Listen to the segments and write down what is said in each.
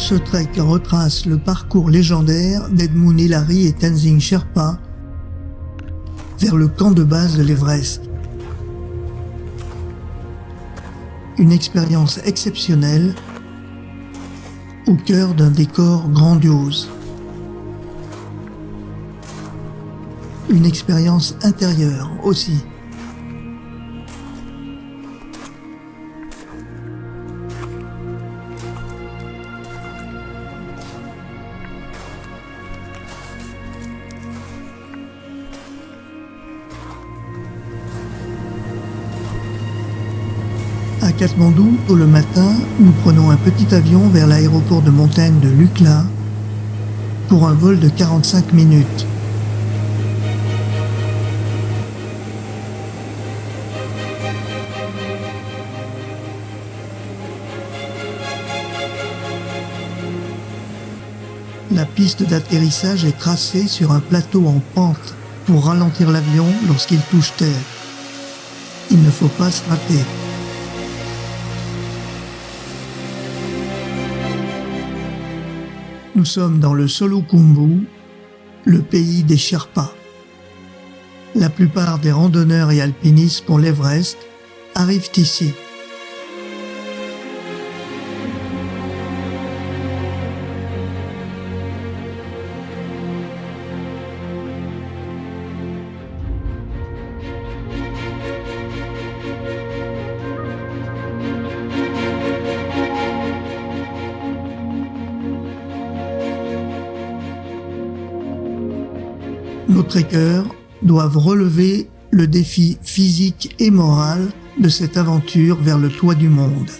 Ce trek retrace le parcours légendaire d'Edmund Hillary et Tenzing Sherpa vers le camp de base de l'Everest. Une expérience exceptionnelle au cœur d'un décor grandiose. Une expérience intérieure aussi. À Katmandou, tôt le matin, nous prenons un petit avion vers l'aéroport de montagne de Lukla pour un vol de 45 minutes. La piste d'atterrissage est tracée sur un plateau en pente pour ralentir l'avion lorsqu'il touche terre. Il ne faut pas se rater. Nous sommes dans le Solukhumbu, le pays des Sherpas. La plupart des randonneurs et alpinistes pour l'Everest arrivent ici. Nos trekkers doivent relever le défi physique et moral de cette aventure vers le toit du monde.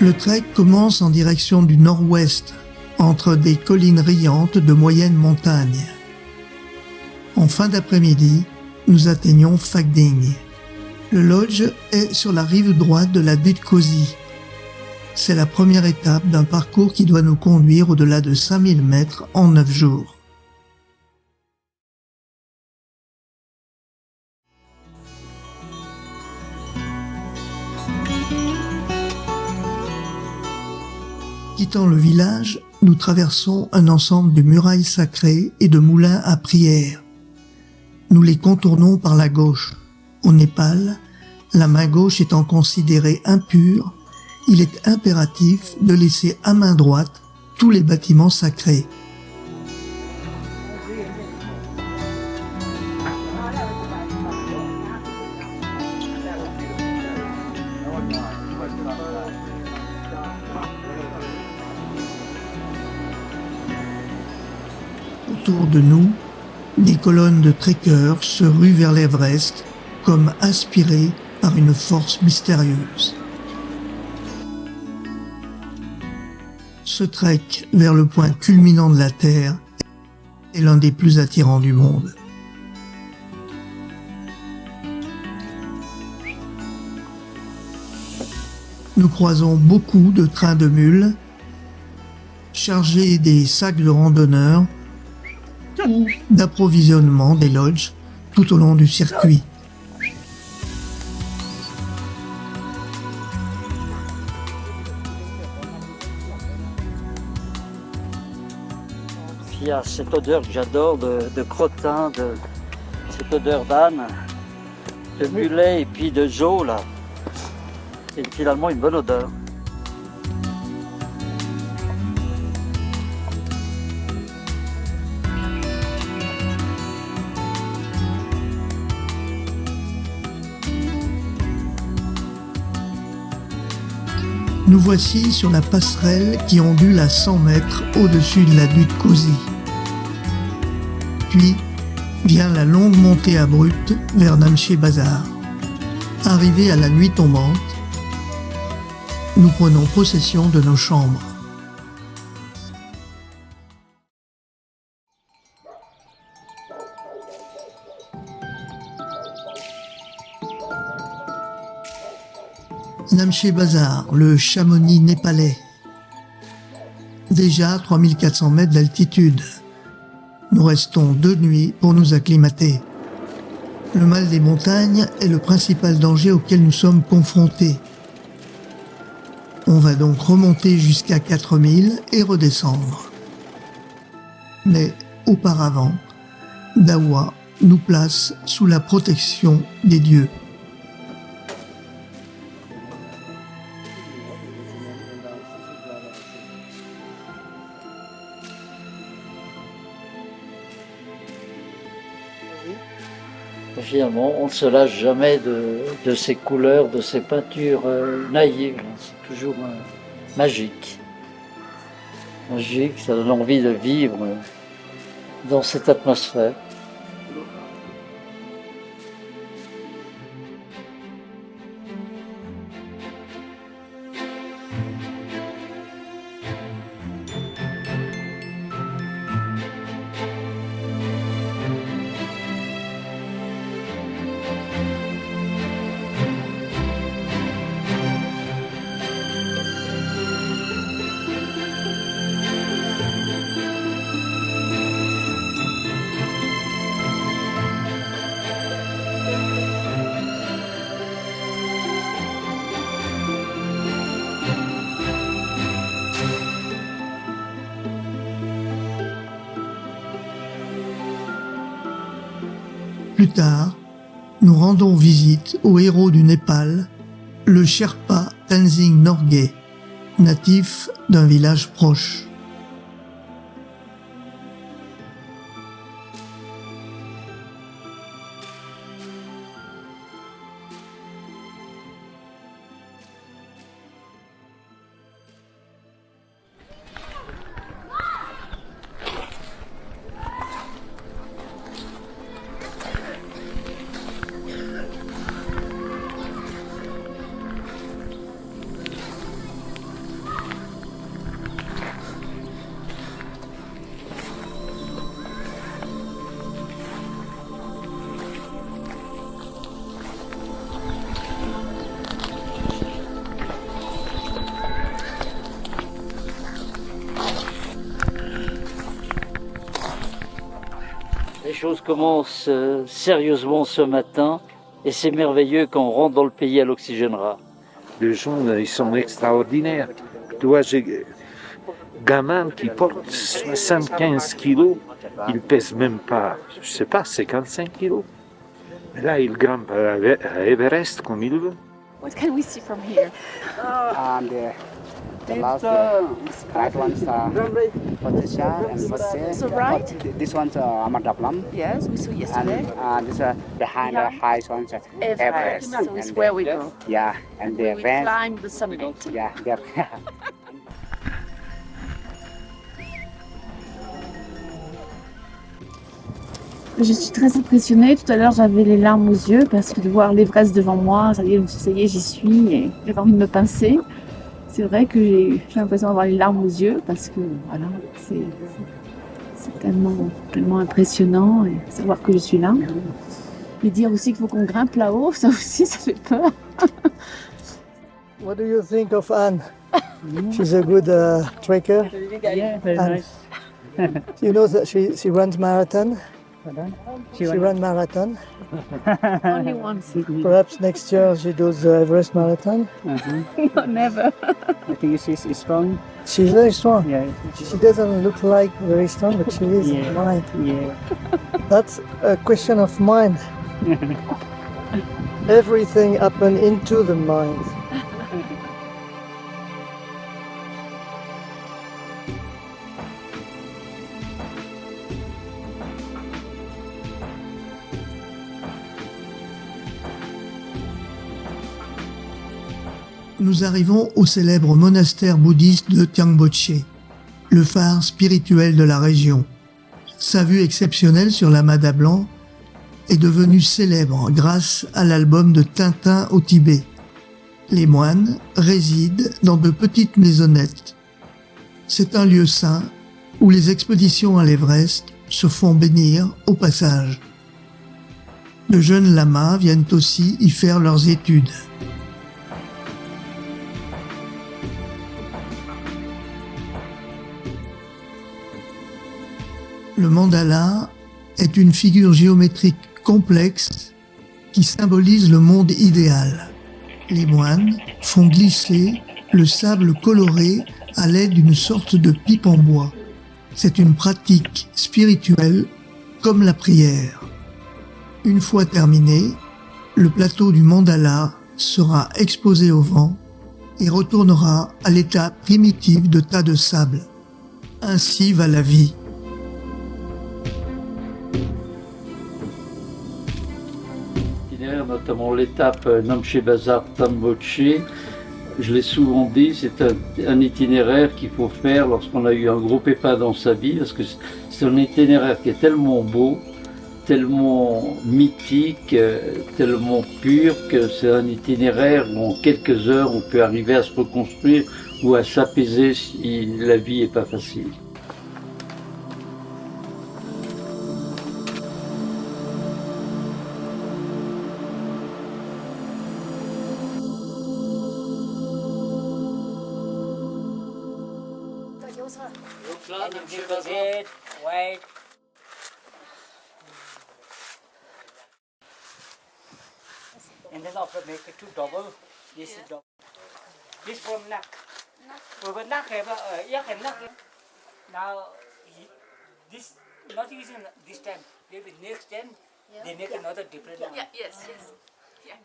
Le trek commence en direction du nord-ouest, entre des collines riantes de moyenne montagne. En fin d'après-midi, nous atteignons Phakding. Le lodge est sur la rive droite de la butte Kosi. C'est la première étape d'un parcours qui doit nous conduire au-delà de 5000 mètres en 9 jours. Quittant le village, nous traversons un ensemble de murailles sacrées et de moulins à prière. Nous les contournons par la gauche. Au Népal, la main gauche étant considérée impure, il est impératif de laisser à main droite tous les bâtiments sacrés. Autour de nous, des colonnes de trekkers se ruent vers l'Everest, comme aspirés par une force mystérieuse. Ce trek vers le point culminant de la Terre est l'un des plus attirants du monde. Nous croisons beaucoup de trains de mules chargés des sacs de randonneurs ou d'approvisionnement des lodges tout au long du circuit. Il y a cette odeur que j'adore de crottin, cette odeur d'âne, de mulet et puis de zoo là. C'est finalement une bonne odeur. Nous voici sur la passerelle qui ondule à 100 mètres au-dessus de la butte Kosi. Puis vient la longue montée abrupte vers Namche Bazar. Arrivés à la nuit tombante, nous prenons possession de nos chambres. Namche Bazar, le Chamonix népalais. Déjà 3400 mètres d'altitude. Nous restons 2 nuits pour nous acclimater. Le mal des montagnes est le principal danger auquel nous sommes confrontés. On va donc remonter jusqu'à 4000 et redescendre. Mais auparavant, Dawa nous place sous la protection des dieux. Finalement, on ne se lâche jamais de ces couleurs, de ces peintures naïves. C'est toujours magique. Magique, ça donne envie de vivre dans cette atmosphère. Plus tard, nous rendons visite au héros du Népal, le Sherpa Tenzing Norgay, natif d'un village proche. Les choses commencent sérieusement ce matin et c'est merveilleux quand on rentre dans le pays à l'oxygène rare. Les gens, ils sont extraordinaires. Tu vois, j'ai gamin qui porte 75 kilos, il pèse même pas, je sais pas, 55 kilos. Mais là, il grimpe à Everest comme il veut. What can we see from here? The last right one's Patricia and Masse. So right? This one's Amadaplam. Yes, we saw yesterday. And this behind the high one's Everest. So it's where we go. Yeah, and the We van. climb the summit. Yeah, there. Je suis très impressionnée. Tout à l'heure, j'avais les larmes aux yeux parce que de voir l'Everest devant moi, ça y est, j'y suis et j'avais envie de me pincer. C'est vrai que j'ai l'impression d'avoir les larmes aux yeux parce que voilà, c'est tellement impressionnant et savoir que je suis là. Mais dire aussi qu'il faut qu'on grimpe là-haut, ça aussi, ça fait peur. What do you think of Anne? She's a good trekker. Yeah, very And nice. you know that she runs marathon. She She runs marathon. Only once. Perhaps next year she does the Everest marathon. No, never. I think she's strong. She's very strong. Yeah, She doesn't look like very strong, but she is in Yeah. mind. yeah. That's a question of mind. Everything happens into the mind. Nous arrivons au célèbre monastère bouddhiste de Tiangboche, le phare spirituel de la région. Sa vue exceptionnelle sur la Mada Blanc est devenue célèbre grâce à l'album de Tintin au Tibet. Les moines résident dans de petites maisonnettes. C'est un lieu saint où les expéditions à l'Everest se font bénir au passage. De jeunes lamas viennent aussi y faire leurs études. Le mandala est une figure géométrique complexe qui symbolise le monde idéal. Les moines font glisser le sable coloré à l'aide d'une sorte de pipe en bois. C'est une pratique spirituelle comme la prière. Une fois terminé, le plateau du mandala sera exposé au vent et retournera à l'état primitif de tas de sable. Ainsi va la vie. Notamment l'étape Namche Bazar Tamboche, je l'ai souvent dit, c'est un itinéraire qu'il faut faire lorsqu'on a eu un gros pépin dans sa vie, parce que c'est un itinéraire qui est tellement beau, tellement mythique, tellement pur, que c'est un itinéraire où en quelques heures on peut arriver à se reconstruire ou à s'apaiser si la vie n'est pas facile. White. And then after make it two double. This is double. This from neck. Over neck have a neck. Now this not using this time. Maybe next time they make another different one. Yeah, yes. Yeah.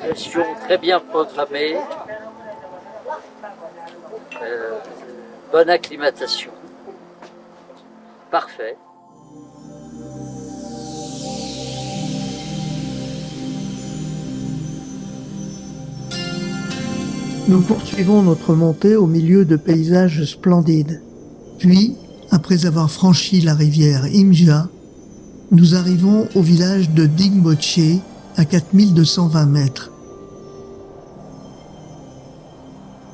Gestion très bien programmée, bonne acclimatation, parfait. Nous poursuivons notre montée au milieu de paysages splendides. Puis, après avoir franchi la rivière Imja, nous arrivons au village de Dingboche à 4220 mètres.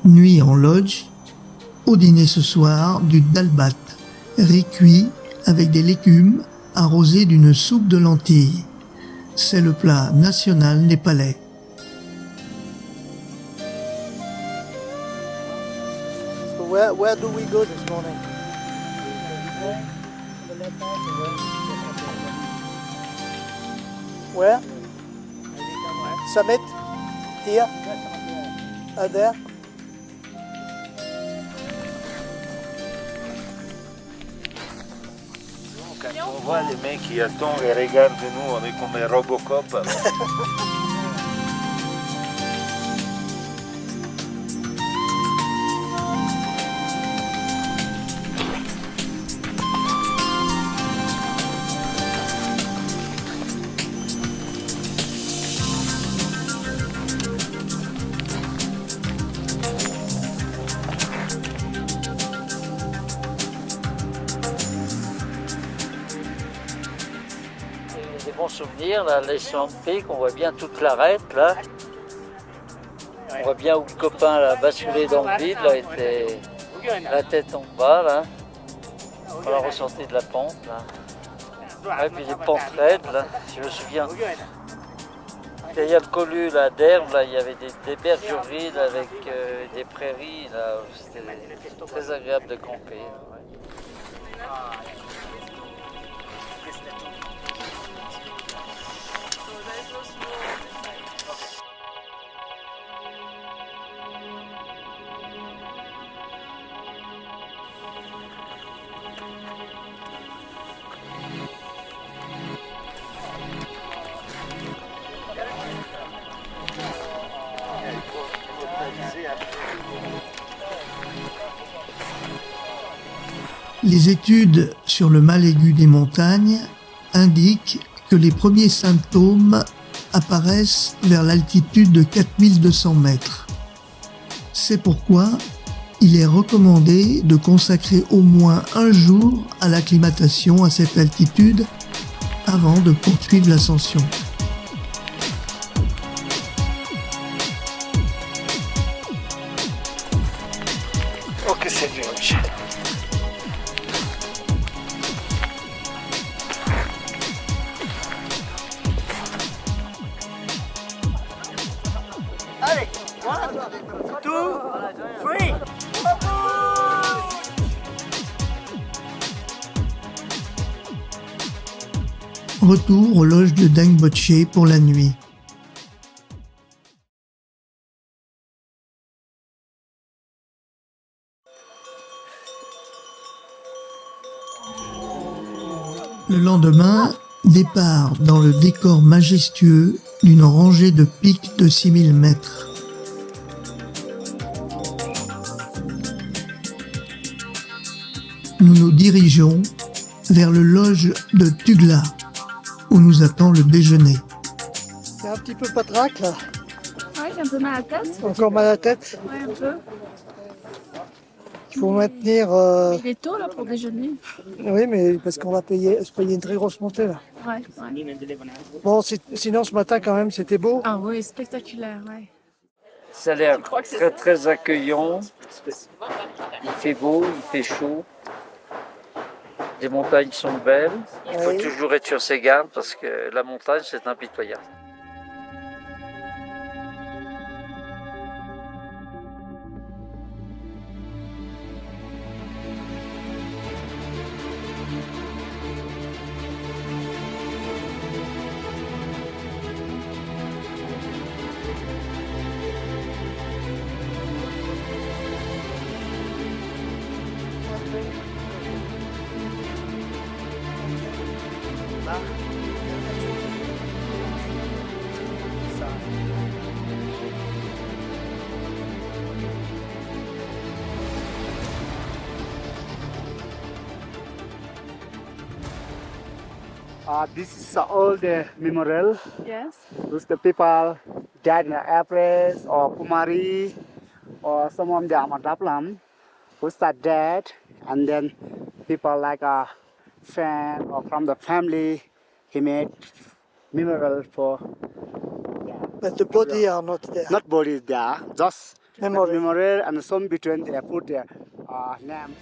Nuit en lodge, au dîner ce soir du dalbat, riz cuit avec des légumes arrosés d'une soupe de lentilles. C'est le plat national népalais. Where do we go this morning? Where? Summit? Here? There? Quand on voit les mecs qui attendent et regardent nous, on est comme un Robocop. Des bons souvenirs, là, les Peak, on voit bien toute l'arête, là. On voit bien où le copain a basculé dans le vide, là, était la tête en bas, là. On la ressortie de la pente, là. Et puis les pentes raides, là, je me souviens. Derrière le colu, là, d'herbe, là, il y avait des bergeries, là, avec des prairies, là. C'était très agréable de camper. Ouais. Les études sur le mal aigu des montagnes indiquent que les premiers symptômes apparaissent vers l'altitude de 4200 mètres. C'est pourquoi il est recommandé de consacrer au moins un jour à l'acclimatation à cette altitude avant de poursuivre l'ascension. Ok, c'est dur, Michel. Allez, 1, 2, 3. Retour aux loges de Dangboche pour la nuit. Le lendemain, départ dans le décor majestueux d'une rangée de pics de 6000 mètres. Nous nous dirigeons vers le lodge de Tugla, où nous attend le déjeuner. C'est un petit peu patraque là. Ouais, j'ai un peu mal à la tête. Encore mal à la tête. Ouais, un peu. Il faut maintenir. Il est tôt là pour déjeuner. Oui, mais parce qu'on va se payer une très grosse montée là. Ouais, ouais. Bon, sinon ce matin quand même c'était beau. Ah oui, spectaculaire, ouais. Ça a l'air très très accueillant. Il fait beau, il fait chaud. Les montagnes sont belles. Il faut Oui. toujours être sur ses gardes parce que la montagne c'est impitoyable. This is an old memorial. Yes. Those the people died in Everest or Kumari or some of them on Laplam who are dead, and then people like a friend or from the family, he made memorial for. But the body are not there. Not body there, just Memorial. memorial, and some between they put their name.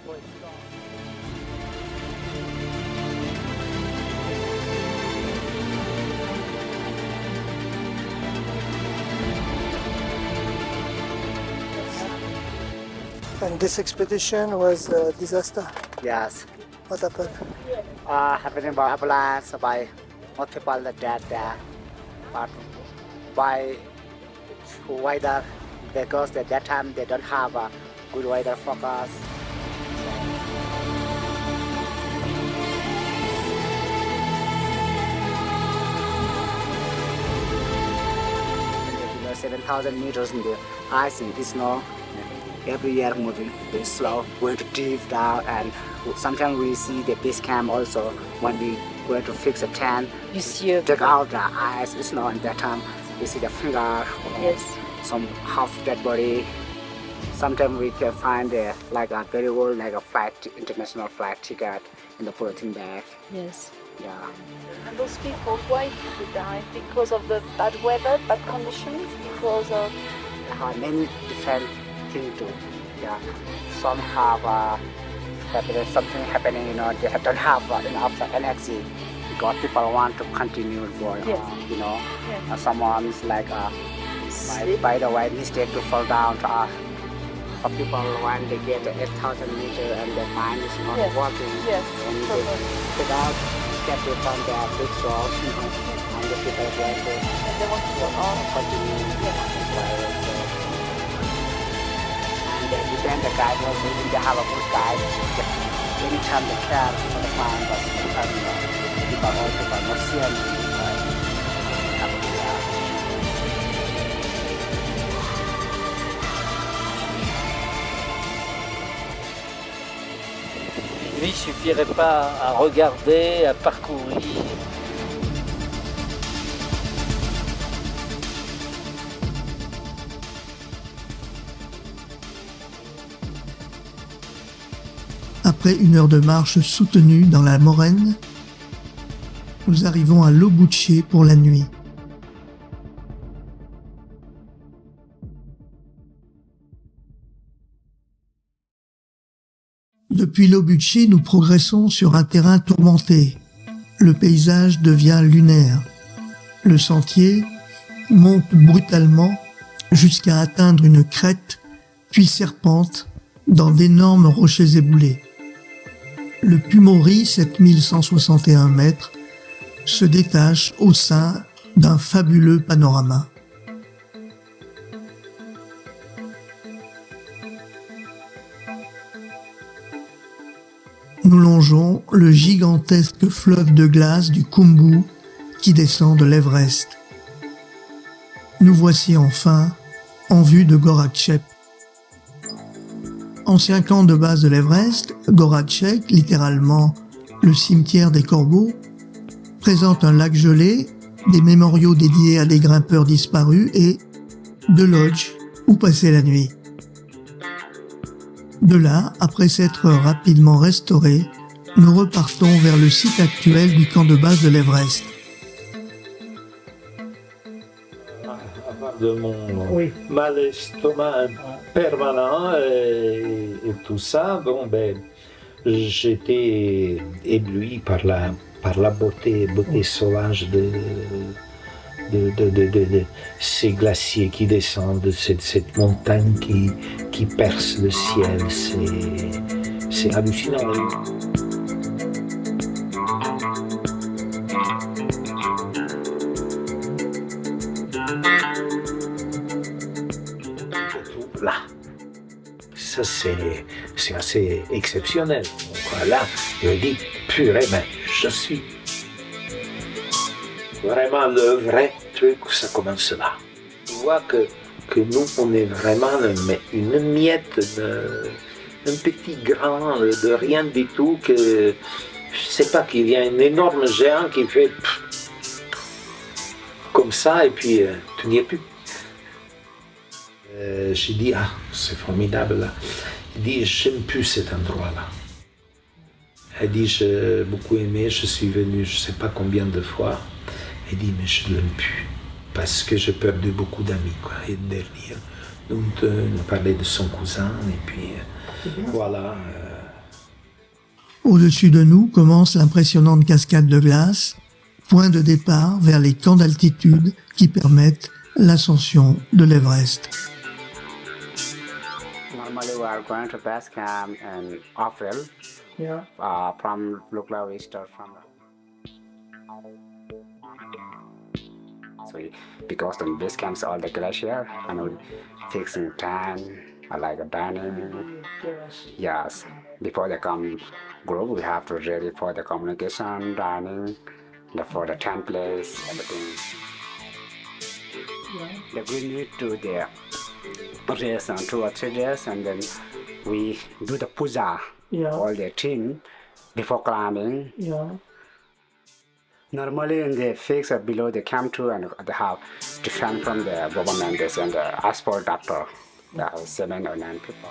And this expedition was a disaster. Yes. What happened? Happening by avalanche, by multiple dead there, but by weather, because at that time they don't have a good weather forecast. You know, 7,000 meters in the ice in the snow. Every year moving very slow, going to deep down, and sometimes we see the base camp also when we going to fix a tent. You see a Take out the ice, snow, and that time we see the finger, yes. some half dead body. Sometimes we can find like a very old, like a flight, international flight ticket in the polythene bag. Yes. Yeah. And those people, why did they die? Because of the bad weather, bad conditions? Because of... Many different things too. Yeah. Some have something happening, you know, they don't have enough energy because people want to continue for, Yes. you know. Yes. Someone's like by the way mistake to fall down to us. For people when they get 8,000 meters and their mind is not Yes. working, Yes. and they Totally. get out, step from their big source, you know, and the people going to And they want to go on. continue. And they depend the guide also, if they have a good guide, anytime they care for the farm, but sometimes, you know, people also not see anything. Lui, il suffirait pas à regarder, à parcourir. Après une heure de marche soutenue dans la moraine, nous arrivons à Lobuche pour la nuit. Depuis Lobuche, nous progressons sur un terrain tourmenté. Le paysage devient lunaire. Le sentier monte brutalement jusqu'à atteindre une crête, puis serpente dans d'énormes rochers éboulés. Le Pumori, 7161 mètres, se détache au sein d'un fabuleux panorama. Nous longeons le gigantesque fleuve de glace du Khumbu qui descend de l'Everest. Nous voici enfin en vue de Gorakchep. Ancien camp de base de l'Everest, Gorakchep, littéralement le cimetière des corbeaux, présente un lac gelé, des mémoriaux dédiés à des grimpeurs disparus et deux lodges où passer la nuit. De là, après s'être rapidement restaurés, nous repartons vers le site actuel du camp de base de l'Everest. De mon mal d'estomac permanent et tout ça, bon ben, j'étais ébloui par la beauté sauvage de ces glaciers qui descendent, de cette montagne qui perce le ciel, c'est hallucinant. Là, ça c'est assez exceptionnel. Donc, là, je me dis, purée, mais je suis vraiment le vrai truc, ça commence là. Tu vois que nous, on est vraiment une miette, un petit grain de rien du tout, que je sais pas, qu'il y a un énorme géant qui fait comme ça, et puis tu n'y es plus. J'ai dit, ah, c'est formidable là. Il dit, j'aime plus cet endroit-là. Elle dit, j'ai beaucoup aimé, je suis venu je ne sais pas combien de fois. Elle dit, mais je ne l'aime plus, parce que j'ai perdu beaucoup d'amis, quoi. Et derrière, donc, on parlait de son cousin, et puis voilà. Au-dessus de nous commence l'impressionnante cascade de glace, point de départ vers les camps d'altitude qui permettent l'ascension de l'Everest. Normally we are going to base camp in April. Yeah. From Lukla we start from. So because the base camps all the glacier and we fixing tent, like a dining. Yes. Before they come group, we have to ready for the communication, dining, for the tent place, everything. Yeah. We need to the rest on 2 or 3 days, and then we do the puja, all the team, before climbing. Yeah. Normally, they fix below the camp too, and they have defend from the government. They send ask for doctor. There are 7 or 9 people.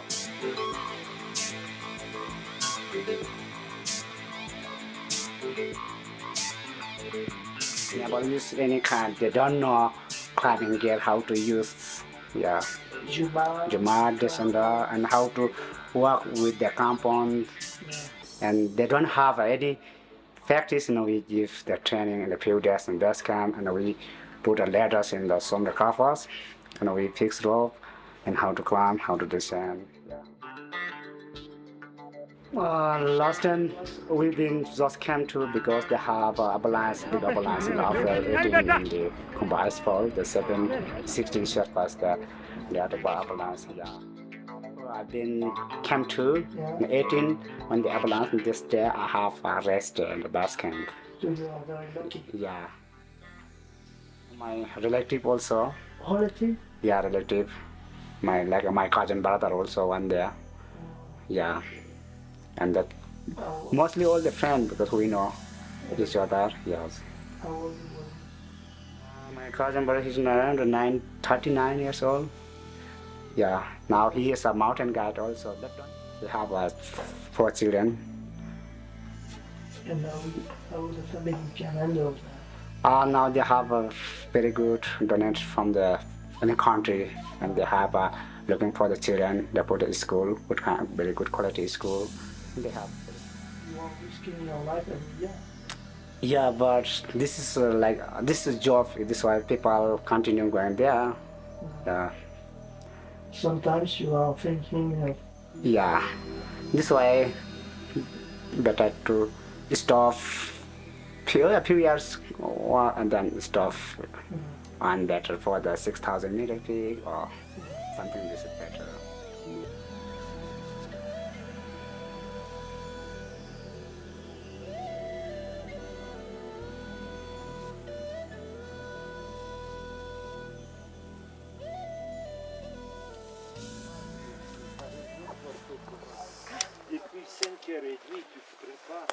Never use any kind. They don't know climbing gear, how to use. Yeah. Jumad, this and that, and how to work with the compound. Yeah. And they don't have any practice. We give the training in the few days in base camp, and we put the ladders in some covers, and we fix rope and how to climb, how to descend. Yeah. Last time we've been just camp too because they have big avalanche in April 18 in the Khumbu Fall, the 16 Sherpas that they are the avalanche. Yeah. I've been camp too, in 18 when the avalanche. This day I have a rest in the base camp. So you are very lucky. Yeah. My relative also. Relative? Yeah, relative. My cousin brother also one there. Yeah. And that mostly all the friends because we know each other. Yes. How old was My cousin brother is around 39 years old. Yeah. Now he is a mountain guide also. They have 4 children. And how the family can handle Now they have a very good donation from the country, and they have looking for the children. They put a school, good kind of very good quality school. They have. you are risking your life every year. Yeah, but this is this is job. This is why people continue going there. Sometimes you are thinking of Yeah, this why better to stop a few years and then stop and better for the 6,000 meter peak or something. This is better. Depuis 5h30, tu te prépares.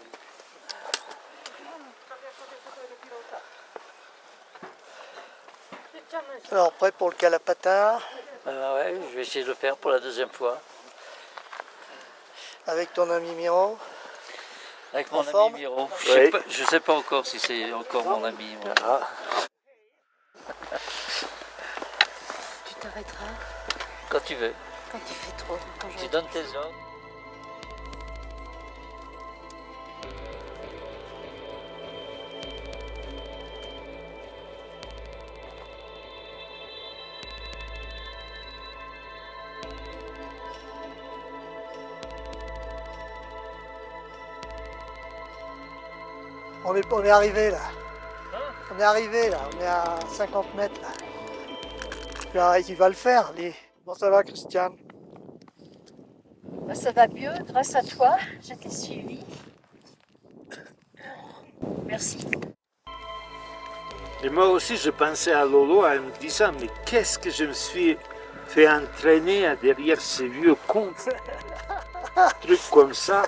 Alors, prêt pour le Kalapata, Ouais, je vais essayer de le faire pour la deuxième fois. avec ton ami Miro. Avec En mon forme ami Miro. Oui. Je sais pas encore si c'est encore mon ami. Moi. Tu t'arrêteras Quand tu veux. quand il fait trop. Quand Tu donnes tes ordres. On est arrivé là. On est arrivé là, on est à 50 mètres là. Il va le faire, lui. Bon, ça va, Christiane? Bah, ça va mieux grâce à toi. Je t'ai suivi. Merci. Et moi aussi, je pensais à Lolo en me disant, mais qu'est-ce que je me suis fait entraîner derrière ces vieux cons. Trucs comme ça.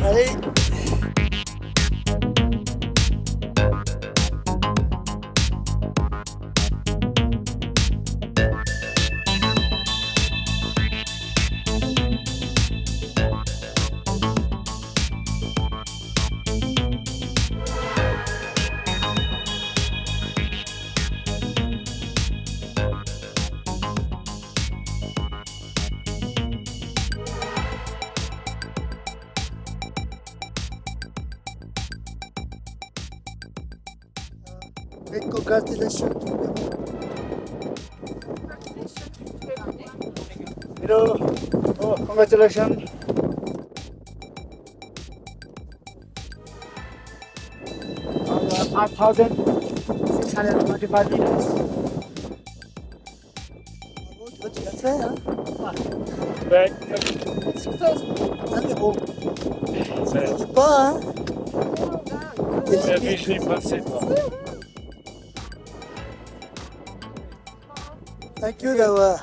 Allez. Big congratulations. Hello. Oh, congratulations. 5,625 meters. Bravo, toi, tu l'as fait, hein? Ouais. Ah, mais bon. C'est pas, hein? Mais je l'ai passé, toi. Thank you, Dawa.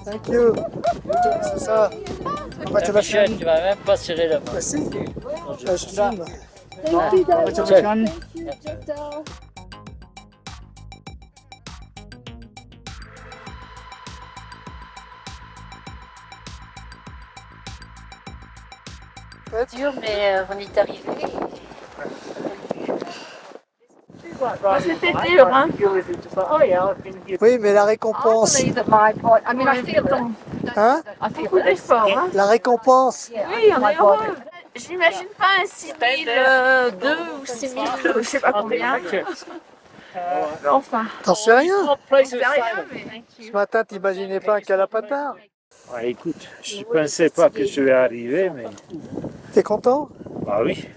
Thank you. C'est ça. Congratulations. Michel, tu vas même pas serrer la main. Merci. Je filme. Congratulations. Dur, mais on est arrivé. C'était dur, hein? Oui, mais la récompense. Hein? Beaucoup d'efforts, hein? La récompense. Oui, on est heureux. J'imagine pas un 6 000, 2 ou 6 000, je sais pas combien. Enfin, T'en sais rien. on sait rien, mais... Ce matin, t'imaginais pas un Kalapata. Ouais, écoute, je ne pensais pas que je vais arriver, mais... T'es content? Bah oui.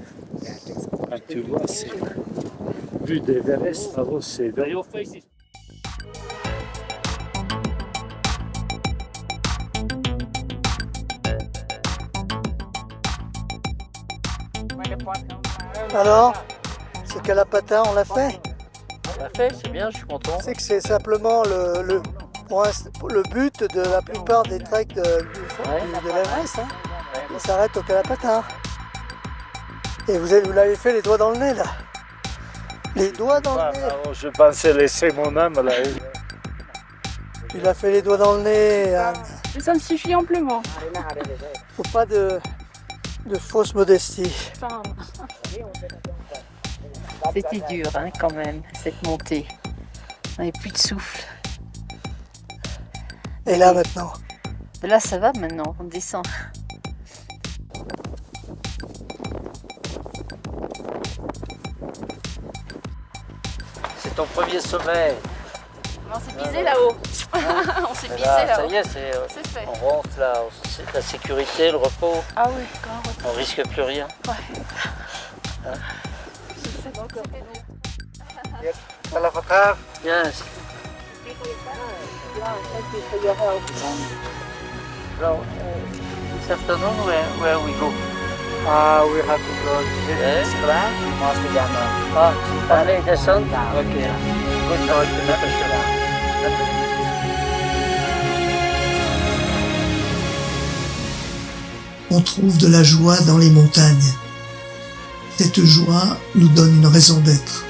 Quand tu vois, c'est... Vue d'Everest, là-haut, c'est... Alors, ce Kalapata, on l'a fait? l'a fait, c'est bien, je suis content. Tu sais que c'est simplement le but de la plupart des treks de l'Everest. Hein. Ils s'arrêtent au Kalapata. Et vous l'avez fait les doigts dans le nez là. Les doigts dans le nez. Je pensais laisser mon âme là. Tu l'as fait les doigts dans le nez, Anne. Mais ça me suffit amplement. Faut pas de fausse modestie. Enfin, C'était dur hein, quand même, cette montée. On n'avait plus de souffle. Et là maintenant. Mais là, ça va maintenant, on descend. C'est ton premier sommet. on s'est pisé là-haut. On s'est Mais pisé là, ça là-haut. y est, C'est fait. on rentre là, c'est la sécurité, le repos, Ah oui, quand même. on risque plus rien. Kalapata. Yes. Now, this afternoon, where we go? We have to go to Eh? this plan. We must be done. Allez, descendre. Ok. Good night. On trouve de la joie dans les montagnes. Cette joie nous donne une raison d'être.